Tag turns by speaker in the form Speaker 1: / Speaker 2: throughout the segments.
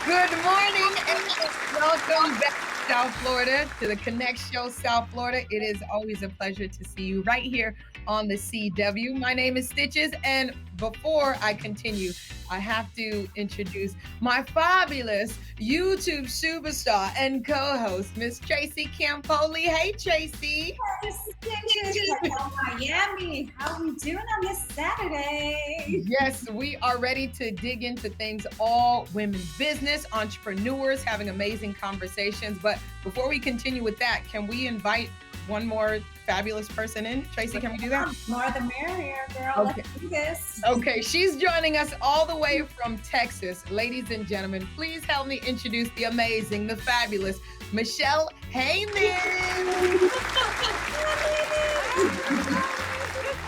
Speaker 1: Good morning and welcome back to South Florida, to the Connect Show South Florida. It is always a pleasure to see you right here on the CW. My name is Stitches, and before I continue, I have to introduce my fabulous YouTube superstar and co-host, Miss Tracy Campoli. Hey, Tracy.
Speaker 2: Hello, Miami. How are we doing on this Saturday?
Speaker 1: Yes, we are ready to dig into things all women business, entrepreneurs, having amazing conversations. But before we continue with that, can we invite one more fabulous person in? Tracy, can we do that?
Speaker 2: More the merrier, girl.
Speaker 1: Okay.
Speaker 2: Let's do this.
Speaker 1: Okay, she's joining us all the way from Texas. Ladies and gentlemen, please help me introduce the amazing, the fabulous Michelle Hammons.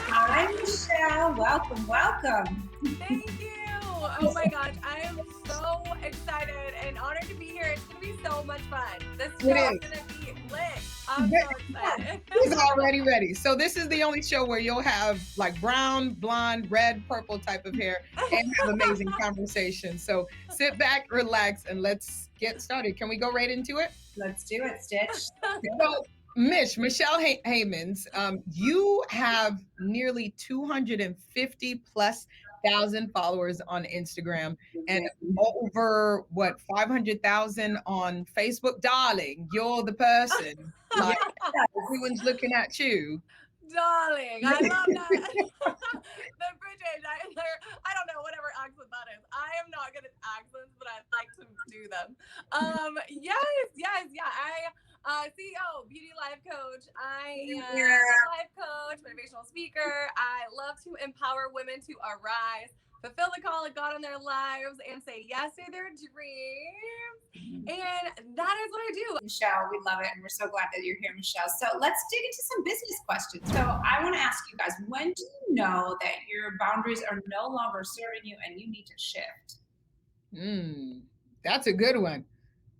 Speaker 2: Hi, Michelle. Welcome.
Speaker 3: Thank you. Oh my gosh, I am so excited and honored to be here. It's going to be so much fun. This show is going to be lit. I'm so excited.
Speaker 1: She's already ready. So this is the only show where you'll have like brown, blonde, red, purple type of hair and have amazing conversations. So sit back, relax, and let's get started. Can we go right into it?
Speaker 2: Let's do it, Stitch.
Speaker 1: So, Michelle Hammons, you have nearly 250 plus thousand followers on Instagram and over 500,000 on Facebook. Darling, you're the person. Like, everyone's looking at you.
Speaker 3: Darling, I love that. The British, I don't know, whatever accent that is. I am not good at accents, but I like to do them. Yes. I CEO, beauty life coach. I am a life coach, motivational speaker. I love to empower women to arise, fulfill the call of God in their lives, and say yes to their dreams. And that is what I do.
Speaker 2: Michelle, we love it, and we're so glad that you're here, Michelle. So let's dig into some business questions. So I want to ask you guys, when do you know that your boundaries are no longer serving you and you need to shift?
Speaker 1: That's a good one.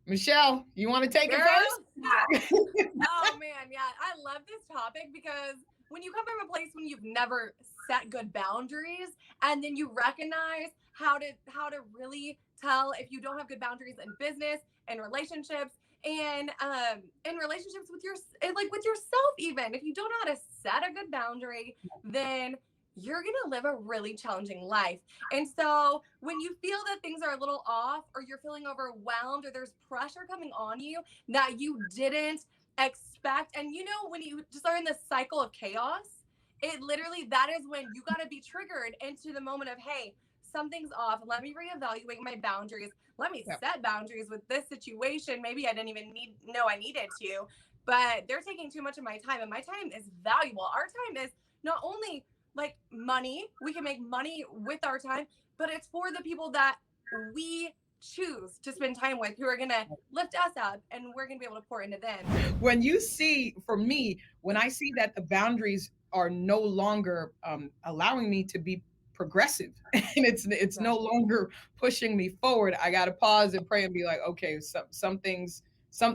Speaker 1: Michelle, you want to take it first?
Speaker 3: Oh man, yeah. I love this topic because when you come from a place when you've never set good boundaries, and then you recognize how to really tell if you don't have good boundaries in business and relationships, and in relationships with with yourself, even if you don't know how to set a good boundary, then you're going to live a really challenging life. And so when you feel that things are a little off, or you're feeling overwhelmed, or there's pressure coming on you that you didn't expect, and when you just are in this cycle of chaos, that is when you got to be triggered into the moment of, hey, something's off. Let me reevaluate my boundaries. Let me set boundaries with this situation. Maybe I didn't even know I needed to, but they're taking too much of my time, and my time is valuable. Our time is not only like money, we can make money with our time, but it's for the people that we choose to spend time with, who are going to lift us up, and we're going to be able to pour into them.
Speaker 1: When you see, for me, when I see that the boundaries are no longer allowing me to be progressive and it's no longer pushing me forward, I got to pause and pray and be like, okay, some things,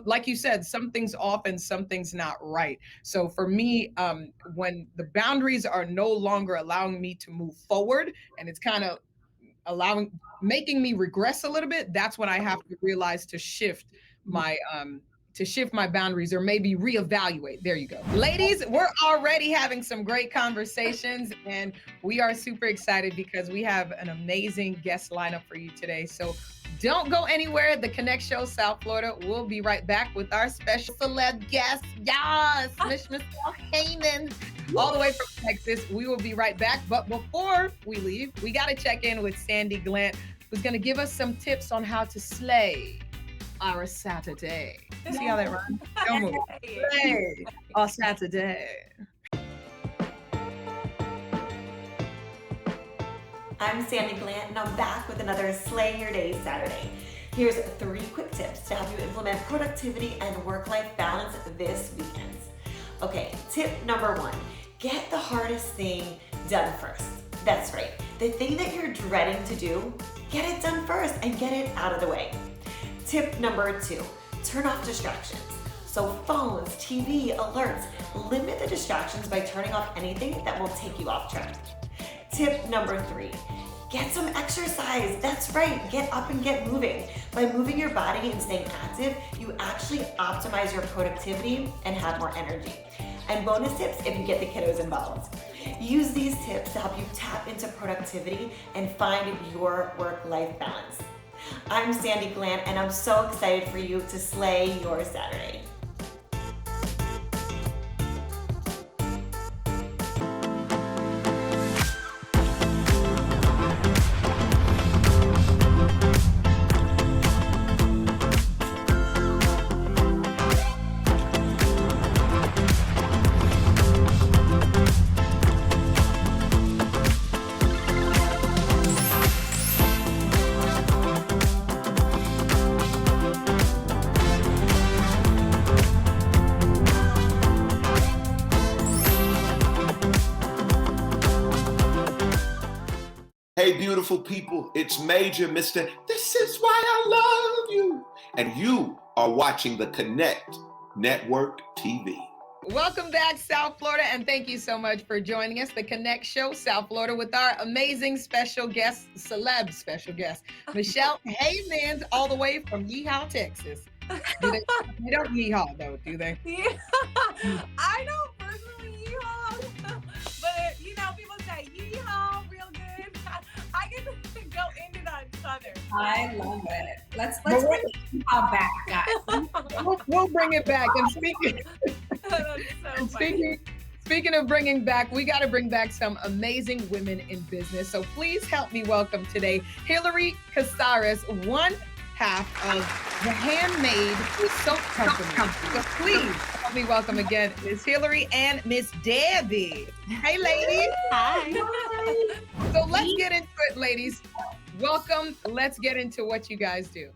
Speaker 1: like you said, something's off and something's not right. So for me, when the boundaries are no longer allowing me to move forward, and it's kind of making me regress a little bit, that's when I have to realize to shift my boundaries, or maybe reevaluate. There you go. Ladies, we're already having some great conversations, and we are super excited because we have an amazing guest lineup for you today. So don't go anywhere. The Connect Show South Florida. We'll be right back with our special celeb guest. Yes, Miss Michelle Hammons, all the way from Texas. We will be right back. But before we leave, we got to check in with Sandy Glant, who's going to give us some tips on how to slay our Saturday. See how that runs? Don't move. Slay our Saturday.
Speaker 4: I'm Sandy Glant, and I'm back with another Slay Your Day Saturday. Here's 3 quick tips to help you implement productivity and work-life balance this weekend. Okay, tip number 1, get the hardest thing done first. That's right, the thing that you're dreading to do, get it done first and get it out of the way. Tip number 2, turn off distractions. So phones, TV, alerts, limit the distractions by turning off anything that will take you off track. Tip number 3, Get some exercise. That's right, get up and get moving. By moving your body and staying active, you actually optimize your productivity and have more energy. And bonus tips if you get the kiddos involved. Use these tips to help you tap into productivity and find your work-life balance. I'm Sandy Glant, and I'm so excited for you to slay your Saturday.
Speaker 5: Hey, beautiful people, it's Major, Mr. This is why I love you. And you are watching the Connect Network TV.
Speaker 1: Welcome back, South Florida, and thank you so much for joining us, the Connect Show, South Florida, with our amazing special guest, celeb special guest, Michelle Hammons, all the way from Yeehaw, Texas. They don't yeehaw, though, do they?
Speaker 3: Yeah. I don't personally yeehaw, but people say yeehaw real good. I get to go into that southern.
Speaker 2: I love it. Let's bring the yeehaw back, guys.
Speaker 1: We'll bring it back. And
Speaker 3: That's so funny.
Speaker 1: speaking of bringing back, we got to bring back some amazing women in business. So please help me welcome today Hilary Casares, one half of the Handmade Soap Company. So please help me welcome again Miss Hilary and Miss Debbie. Hey, ladies.
Speaker 6: Hi.
Speaker 1: So let's get into it, ladies. Welcome. Let's get into what you guys do.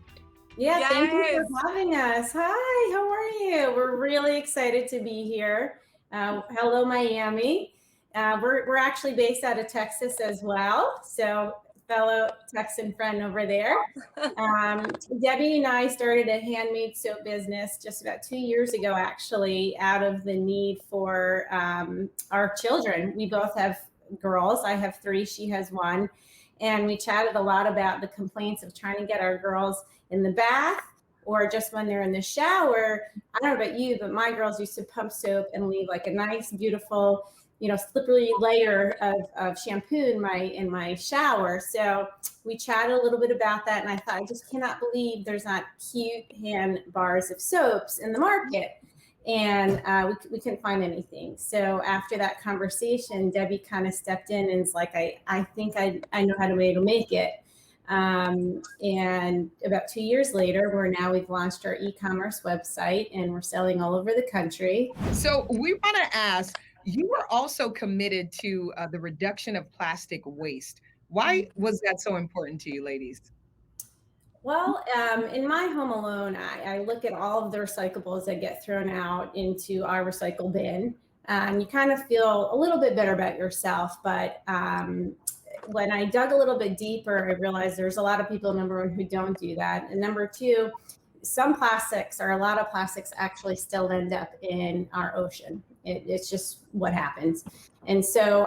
Speaker 6: Yeah, thank you
Speaker 3: Yes.
Speaker 6: for having us. Hi, how are you? We're really excited to be here. Hello, Miami. We're actually based out of Texas as well. So fellow Texan friend over there. Debbie and I started a handmade soap business just about 2 years ago, actually, out of the need for our children. We both have girls. I have 3, she has 1. And we chatted a lot about the complaints of trying to get our girls in the bath or just when they're in the shower. I don't know about you, but my girls used to pump soap and leave like a nice, beautiful, slippery layer of shampoo in my shower. So we chatted a little bit about that. And I thought, I just cannot believe there's not cute hand bars of soaps in the market. And we couldn't find anything. So after that conversation, Debbie kind of stepped in and was like, I think I know how to make it. And about 2 years later, we've launched our e-commerce website and we're selling all over the country.
Speaker 1: So we want to ask, you were also committed to the reduction of plastic waste. Why was that so important to you, ladies?
Speaker 6: Well, in my home alone, I look at all of the recyclables that get thrown out into our recycle bin. You kind of feel a little bit better about yourself. But when I dug a little bit deeper, I realized there's a lot of people, number one, who don't do that. And number two, some plastics or a lot of plastics actually still end up in our ocean. It's just what happens. And so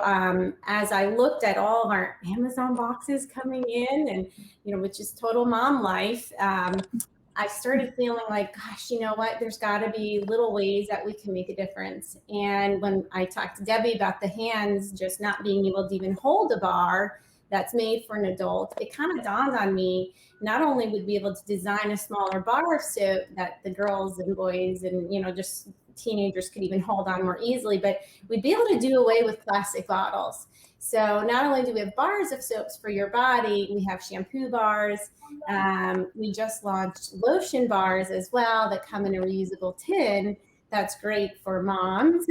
Speaker 6: as I looked at all of our Amazon boxes coming in and, which is total mom life, I started feeling like, gosh, you know what, there's got to be little ways that we can make a difference. And when I talked to Debbie about the hands just not being able to even hold a bar that's made for an adult, it kind of dawned on me, not only would we be able to design a smaller bar of soap that the girls and boys and, just teenagers could even hold on more easily, but we'd be able to do away with plastic bottles. So not only do we have bars of soaps for your body, we have shampoo bars. We just launched lotion bars as well that come in a reusable tin. That's great for moms.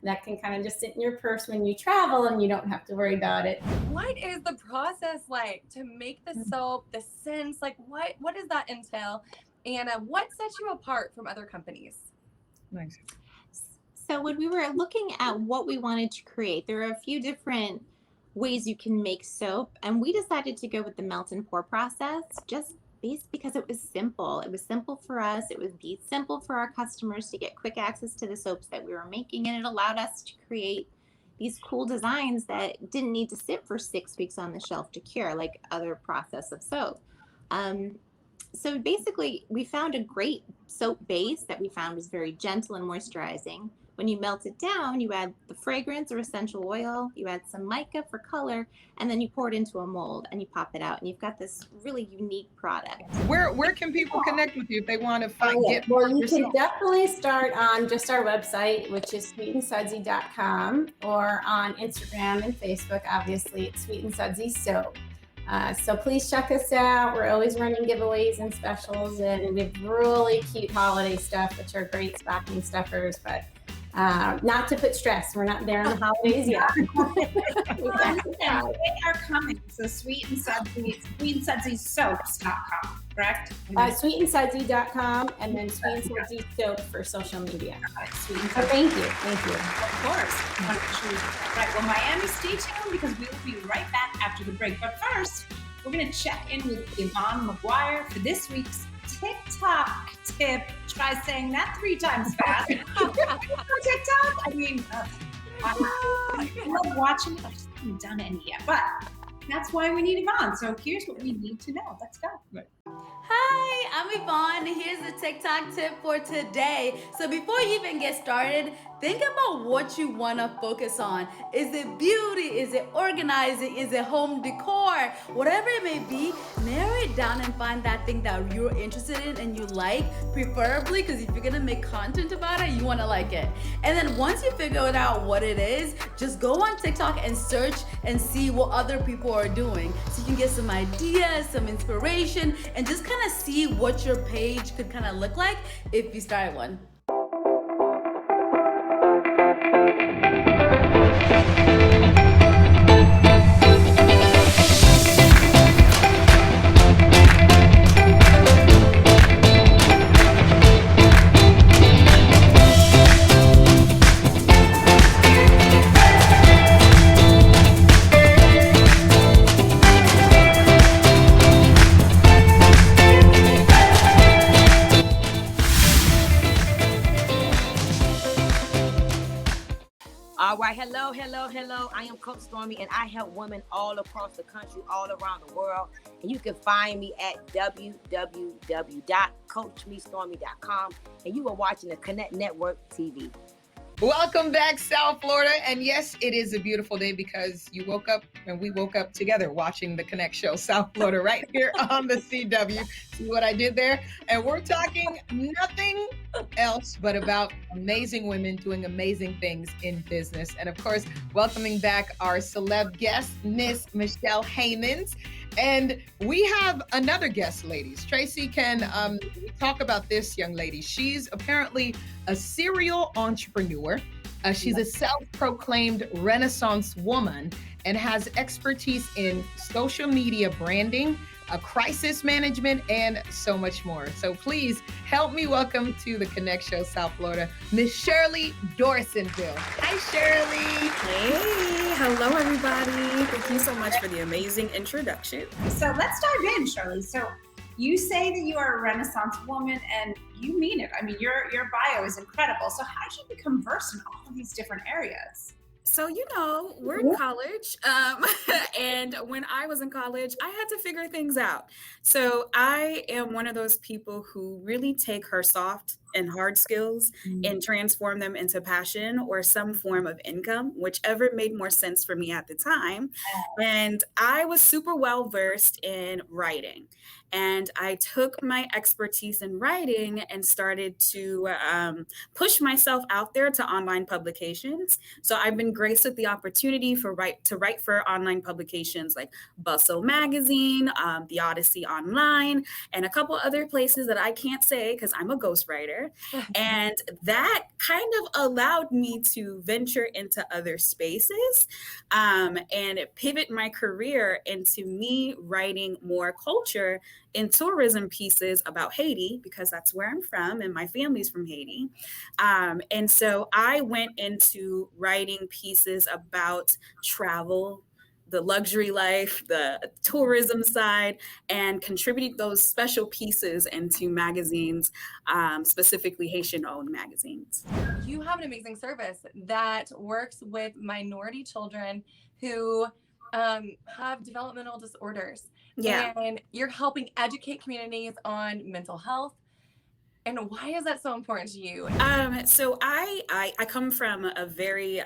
Speaker 6: That can kind of just sit in your purse when you travel and you don't have to worry about it.
Speaker 3: What is the process like to make the soap, the scents? Like what does that entail? And what sets you apart from other companies?
Speaker 1: Nice.
Speaker 7: So when we were looking at what we wanted to create, there are a few different ways you can make soap, and we decided to go with the melt and pour process just based because it was simple. It was simple for us. It would be simple for our customers to get quick access to the soaps that we were making, and it allowed us to create these cool designs that didn't need to sit for 6 weeks on the shelf to cure like other process of soap. So basically, we found a great soap base that we found was very gentle and moisturizing. When you melt it down, you add the fragrance or essential oil, you add some mica for color, and then you pour it into a mold and you pop it out, and you've got this really unique product.
Speaker 1: Where can people connect with you if they want to get
Speaker 6: Well, you can
Speaker 1: yourself?
Speaker 6: definitely start on just our website, which is sweetandsudsy.com, or on Instagram and Facebook. Obviously, it's Sweet and Sudsy Soap. So please check us out. We're always running giveaways and specials, and we have really cute holiday stuff, which are great stocking stuffers, but not to put stress. We're not there on the holidays yet.
Speaker 2: They are coming. So Sweet and Sudsy, sweetandSudsySoaps.com, correct?
Speaker 6: Sweetandsudsy.com, and then Sweet and Sudsy Soap for social media.
Speaker 2: Sweet and
Speaker 6: So
Speaker 2: Sudsy.
Speaker 6: thank you.
Speaker 2: Of course. Right. Well, Miami, stay tuned because we will be right back after the break. But first, we're going to check in with Yvonne McGuire for this week's TikTok tip. Try saying that 3 times fast. TikTok? I mean, I love watching it. I just haven't done any yet, but that's why we need Yvonne. So here's what we need to know. Let's go.
Speaker 8: Hi, I'm Yvonne. Here's the TikTok tip for today. So before you even get started, think about what you want to focus on. Is it beauty? Is it organizing? Is it home decor? Whatever it may be, narrow it down and find that thing that you're interested in and you like, preferably, because if you're going to make content about it, you want to like it. And then once you figure out what it is, just go on TikTok and search and see what other people are doing. So you can get some ideas, some inspiration, and just kind of see what your page could kind of look like if you started one.
Speaker 9: All right, hello. I am Coach Stormy, and I help women all across the country, all around the world. And you can find me at www.coachmestormy.com. And you are watching the Connect Network TV.
Speaker 1: Welcome back, South Florida. And yes, it is a beautiful day because you woke up and we woke up together watching the Connect Show, South Florida, right here on the CW. See what I did there? And we're talking nothing else but about amazing women doing amazing things in business. And of course, welcoming back our celeb guest, Miss Michelle Hammons. And we have another guest, ladies. Tracy can talk about this young lady. She's apparently a serial entrepreneur. She's a self-proclaimed Renaissance woman and has expertise in social media branding, crisis management, and so much more. So please help me welcome to the Connect Show South Florida, Miss Shirley Dorsonville. Hi, Shirley.
Speaker 10: Hey, hello everybody. Thank you so much for the amazing introduction.
Speaker 2: So let's dive in, Shirley. So you say that you are a Renaissance woman, and you mean it. I mean, your bio is incredible. So how did you become versed in all of these different areas?
Speaker 10: So, we're in college. And when I was in college, I had to figure things out. So I am one of those people who really take her soft and hard skills and transform them into passion or some form of income, whichever made more sense for me at the time. And I was super well versed in writing. And I took my expertise in writing and started to push myself out there to online publications. So I've been graced with the opportunity to write for online publications like Bustle Magazine, The Odyssey Online, and a couple other places that I can't say because I'm a ghostwriter. And that kind of allowed me to venture into other spaces and pivot my career into me writing more culture in tourism pieces about Haiti, because that's where I'm from and my family's from Haiti. And so I went into writing pieces about travel, the luxury life, the tourism side, and contribute those special pieces into magazines, specifically Haitian-owned magazines.
Speaker 3: You have an amazing service that works with minority children who have developmental disorders.
Speaker 10: Yeah.
Speaker 3: And you're helping educate communities on mental health. And why is that so important to you?
Speaker 10: So I come from a very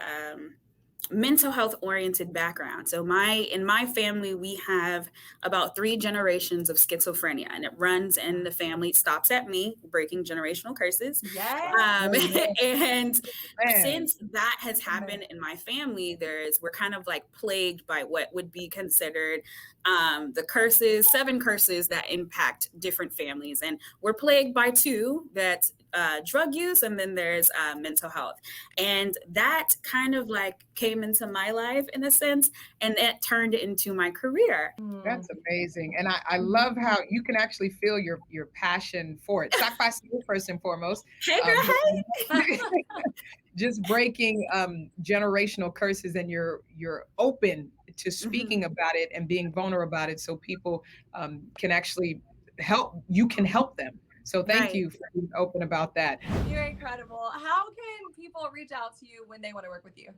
Speaker 10: mental health oriented background. So in my family, we have about 3 generations of schizophrenia, and it runs in the family. It stops at me, breaking generational curses. And since that has happened in my family, we're kind of like plagued by what would be considered the curses, 7 curses that impact different families. And we're plagued by 2, that's drug use, and then there's mental health. And that kind of like came into my life in a sense, and it turned into my career.
Speaker 1: That's amazing. And I love how you can actually feel your passion for it. Sacrifice first and foremost.
Speaker 10: Hey, girl, hey.
Speaker 1: Just breaking generational curses, and you're open to speaking about it and being vulnerable about it, so people can actually help. You can help them. So thank you for being open about that.
Speaker 3: You're incredible. How can people reach out to you when they want to work with you?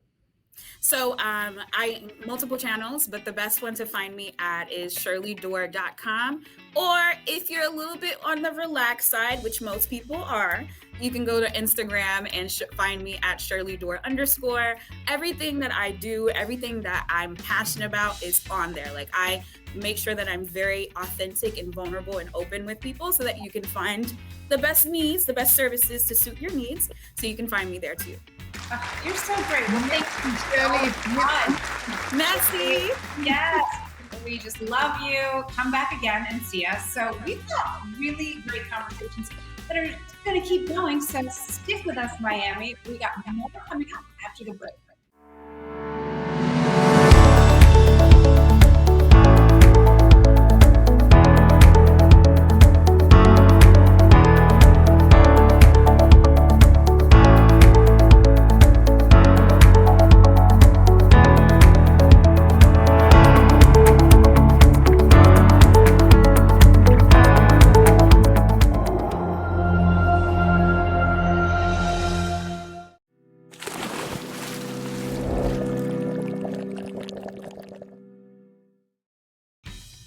Speaker 10: So I multiple channels, but the best one to find me at is shirleydor.com. Or if you're a little bit on the relaxed side, which most people are, you can go to Instagram and find me at ShirleyDor_. Everything that I do, everything that I'm passionate about is on there. Like, I make sure that I'm very authentic and vulnerable and open with people so that you can find the best needs, the best services to suit your needs. So you can find me there too.
Speaker 2: You're so great. Well, thank you, Shirley.
Speaker 10: Merci.
Speaker 2: Yes. We just love you. Come back again and see us. So we've got really great conversations that are going to keep going. So stick with us, Miami. We got more coming up after the break.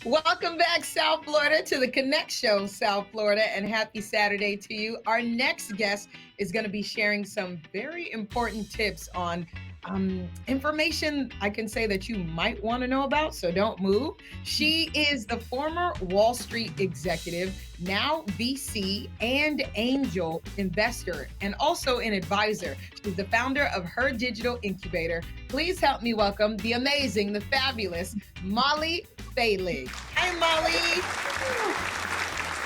Speaker 1: Welcome back, South Florida, to the Connect Show, South Florida, and happy Saturday to you. Our next guest is going to be sharing some very important tips on information I can say that you might want to know about, so don't move. She is the former Wall Street executive, now VC and angel investor, and also an advisor. She's the founder of Her Digital Incubator. Please help me welcome the amazing, the fabulous Mollie Fehlig. Hey, Mollie.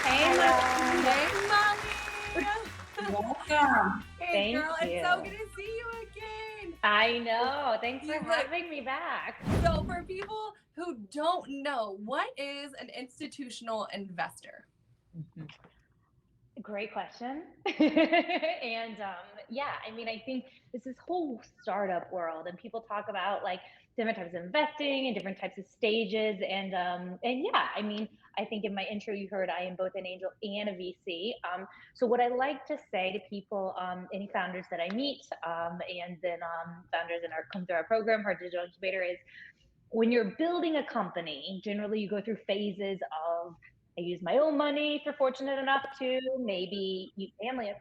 Speaker 2: Hey,
Speaker 3: Mollie.
Speaker 2: Welcome.
Speaker 3: Hey,
Speaker 11: Thank
Speaker 3: girl,
Speaker 11: you.
Speaker 3: it's so good to see you again.
Speaker 11: I know. Thanks for
Speaker 3: You look-
Speaker 11: having me back.
Speaker 3: So for people who don't know, what is an institutional investor?
Speaker 11: Great question. And yeah, I mean, I think this whole startup world, and people talk about like different types of investing and different types of stages. And yeah, I mean, I think in my intro you heard I am both an angel and a VC. So what I like to say to people, any founders that I meet, and then founders in come through our program, Her Digital Incubator, is when you're building a company, generally you go through phases of, I use my own money if you're fortunate enough to, maybe you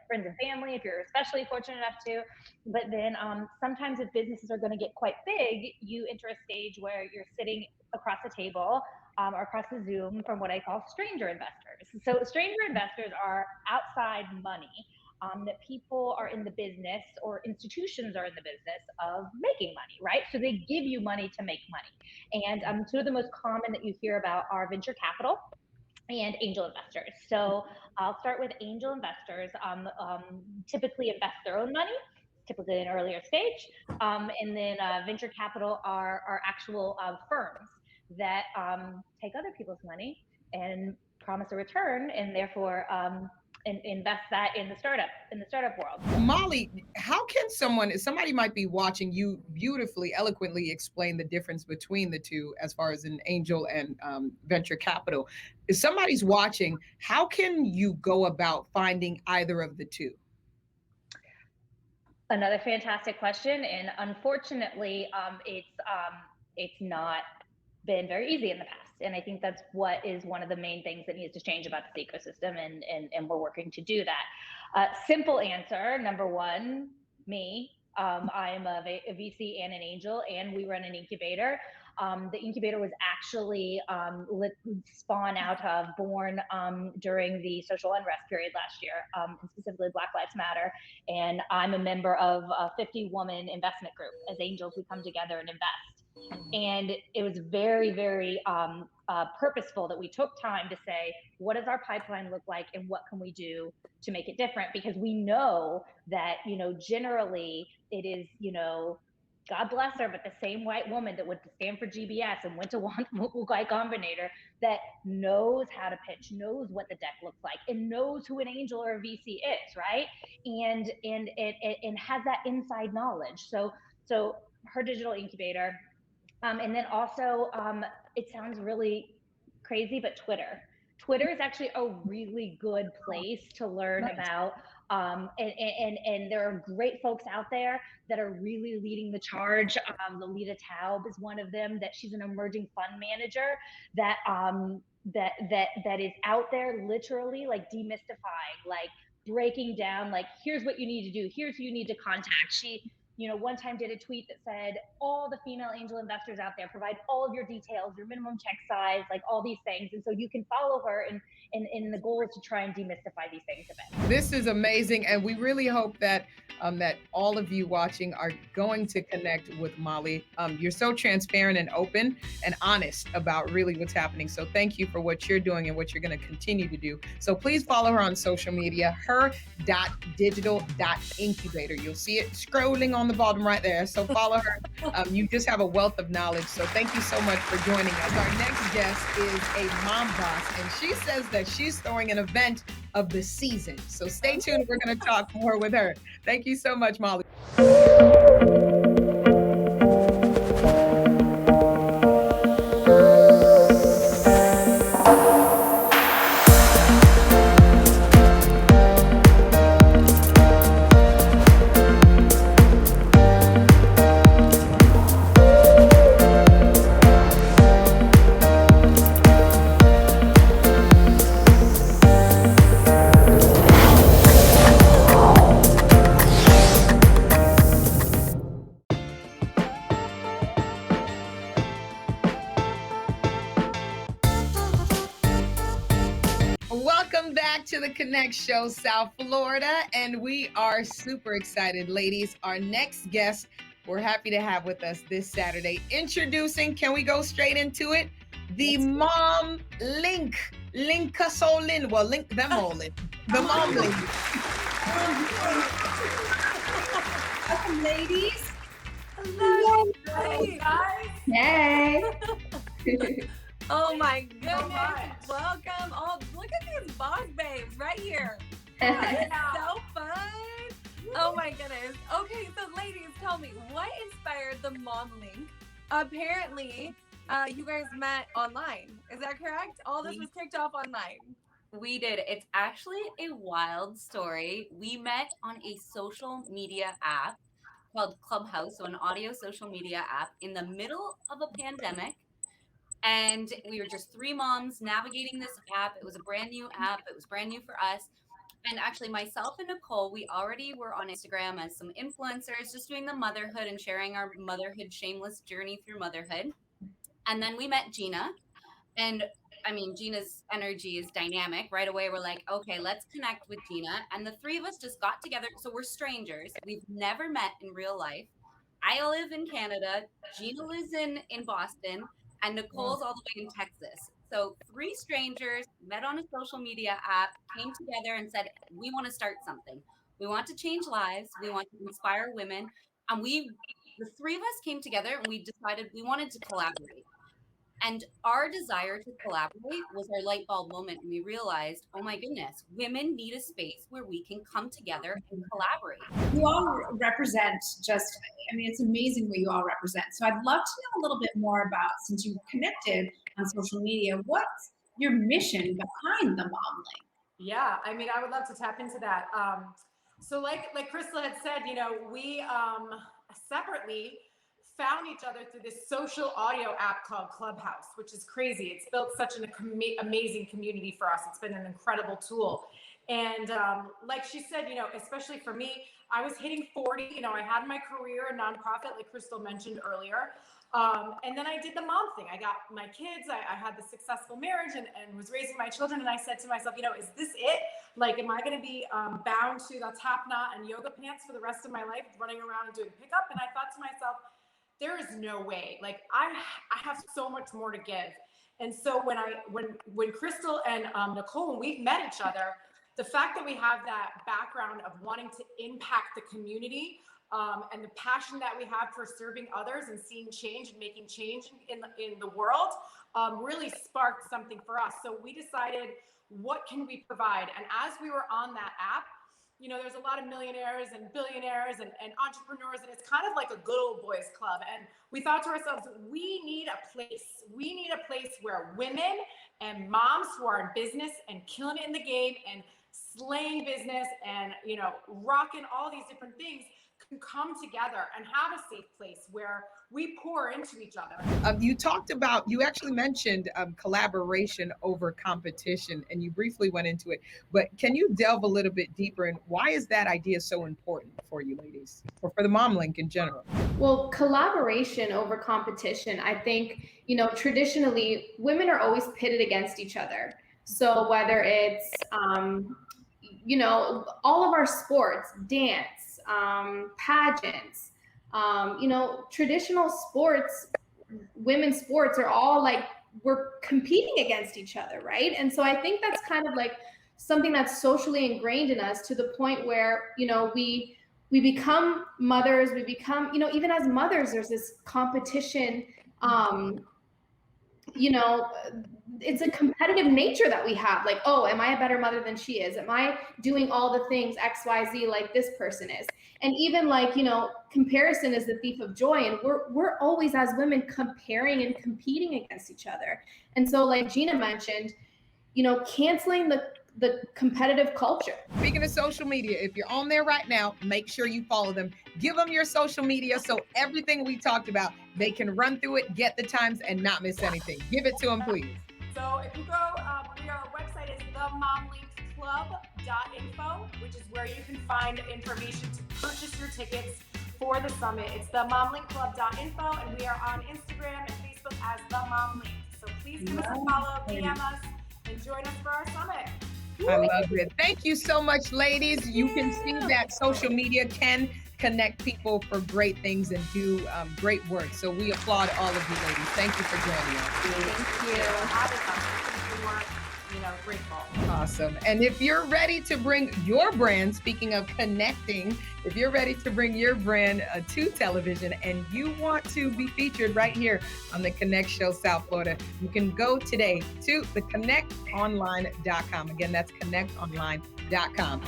Speaker 11: friends and family if you're especially fortunate enough to. But then sometimes if businesses are going to get quite big, you enter a stage where you're sitting across the table or across the Zoom from what I call stranger investors. So stranger investors are outside money that people are in the business, or institutions are in the business of making money, right? So they give you money to make money. And two of the most common that you hear about are venture capital and angel investors. So I'll start with angel investors. Typically invest their own money, typically an earlier stage. And then venture capital are actual firms that take other people's money and promise a return, and therefore invest that in the startup world.
Speaker 1: Mollie, how can somebody might be watching you beautifully, eloquently explain the difference between the two as far as an angel and venture capital? If somebody's watching, how can you go about finding either of the two?
Speaker 11: Another fantastic question, and unfortunately, it's not been very easy in the past. And I think that's what is one of the main things that needs to change about this ecosystem, and we're working to do that. Simple answer, number one, me. I'm a VC and an angel, and we run an incubator. The incubator was actually spawned out of, born during the social unrest period last year, and specifically Black Lives Matter. And I'm a member of a 50-woman investment group. As angels, we come together and invest. And it was very, very purposeful that we took time to say, what does our pipeline look like, and what can we do to make it different? Because we know that, generally it is, God bless her, but the same white woman that went to Stanford GBS and went to Y Combinator, that knows how to pitch, knows what the deck looks like, and knows who an angel or a VC is, right? And has that inside knowledge. So Her Digital Incubator, and then also, it sounds really crazy, but Twitter is actually a really good place to learn about. And there are great folks out there that are really leading the charge. Lolita Taub is one of them. That she's an emerging fund manager that that is out there, literally like demystifying, like breaking down, like, here's what you need to do, here's who you need to contact. She, one time did a tweet that said, all the female angel investors out there, provide all of your details, your minimum check size, like all these things. And so you can follow her, and the goal is to try and demystify these things a bit.
Speaker 1: This is amazing, and we really hope that that all of you watching are going to connect with Mollie. You're so transparent and open and honest about really what's happening. So thank you for what you're doing and what you're going to continue to do. So please follow her on social media, her.digital.incubator. You'll see it scrolling on the bottom right there. So follow her. You just have a wealth of knowledge. So thank you so much for joining us. Our next guest is a mom boss, and she says that she's throwing an event of the season. So stay tuned. We're going to talk more with her. Thank you so much, Mollie. Welcome back to the Connect Show, South Florida, and we are super excited, ladies. Our next guest, we're happy to have with us this Saturday. Introducing, can we go straight into it? The Mom Link. Link us all in. Well, link them all in. The Mom Link.
Speaker 2: Welcome, ladies.
Speaker 3: Hello. Hey, guys.
Speaker 12: Hey.
Speaker 3: Oh my goodness. Welcome. Oh, look at these boss babes right here. It's so fun. Oh my goodness. Okay, so ladies, tell me, what inspired the Mom Link? Apparently, you guys met online. Is that correct? All this was kicked off online.
Speaker 12: We did. It's actually a wild story. We met on a social media app called Clubhouse, so an audio social media app in the middle of a pandemic. And we were just three moms navigating this app. It was a brand new app. It was brand new for us. And actually, myself and Nicole, we already were on Instagram as some influencers, just doing the motherhood and sharing our motherhood shameless journey through motherhood. And then we met Gina. And I mean, Gina's energy is dynamic. Right away, we're like, okay, let's connect with Gina. And the three of us just got together. So we're strangers. We've never met in real life. I live in Canada. Gina lives in Boston. And Nicole's all the way in Texas. So three strangers met on a social media app, came together and said, we want to start something. We want to change lives. We want to inspire women. And the three of us came together and we decided we wanted to collaborate. And our desire to collaborate was our light bulb moment. And we realized, oh my goodness, women need a space where we can come together and collaborate.
Speaker 2: You all represent it's amazing what you all represent. So I'd love to know a little bit more about, since you connected on social media, what's your mission behind the Mom Link?
Speaker 13: Yeah, I mean, I would love to tap into that. So like Crystal had said, we separately found each other through this social audio app called Clubhouse, which is crazy. It's built such an amazing community for us. It's been an incredible tool. And like she said, especially for me, I was hitting 40, I had my career in nonprofit, like Crystal mentioned earlier. And then I did the mom thing. I got my kids, I had the successful marriage and was raising my children. And I said to myself, is this it? Like, am I going to be bound to the top knot and yoga pants for the rest of my life, running around and doing pickup? And I thought to myself, there is no way. Like, I have so much more to give. And so when Crystal and Nicole, when we met each other, the fact that we have that background of wanting to impact the community, and the passion that we have for serving others and seeing change and making change in the world, really sparked something for us. So we decided, what can we provide? And as we were on that app, there's a lot of millionaires and billionaires and entrepreneurs, and it's kind of like a good old boys club. And we thought to ourselves, we need a place where women and moms who are in business and killing it in the game and slaying business and, rocking all these different things can come together and have a safe place where we pour into each other.
Speaker 1: You actually mentioned collaboration over competition, and you briefly went into it, but can you delve a little bit deeper in why is that idea so important for you ladies, or for the Mom Link in general?
Speaker 6: Well, collaboration over competition, I think, traditionally women are always pitted against each other. So whether it's, all of our sports, dance, pageants, traditional sports, women's sports are all like, we're competing against each other, right? And so I think that's kind of like something that's socially ingrained in us, to the point where, we become mothers, we become, even as mothers, there's this competition, it's a competitive nature that we have. Like, oh, am I a better mother than she is? Am I doing all the things XYZ like this person is? And even like, comparison is the thief of joy. And we're always, as women, comparing and competing against each other. And so like Gina mentioned, canceling the competitive culture.
Speaker 1: Speaking of social media, if you're on there right now, make sure you follow them. Give them your social media, so everything we talked about, they can run through it, get the times, and not miss anything. Give it to them, please.
Speaker 13: So if you go, our website is themomlinkclub.info, which is where you can find information to purchase your tickets for the summit. It's themomlinkclub.info, and we are on Instagram and Facebook as The Mom Link. So please give us a follow, DM us, and join us for our summit.
Speaker 1: I love it. Thank you so much, ladies. You can see that social media can connect people for great things and do great work. So we applaud all of you ladies. Thank you for joining us.
Speaker 13: Thank you. Grateful.
Speaker 1: Awesome. And if you're ready to bring your brand, speaking of connecting, if you're ready to bring your brand to television and you want to be featured right here on the Connect Show South Florida, you can go today to theconnectonline.com. Again, that's connectonline.com.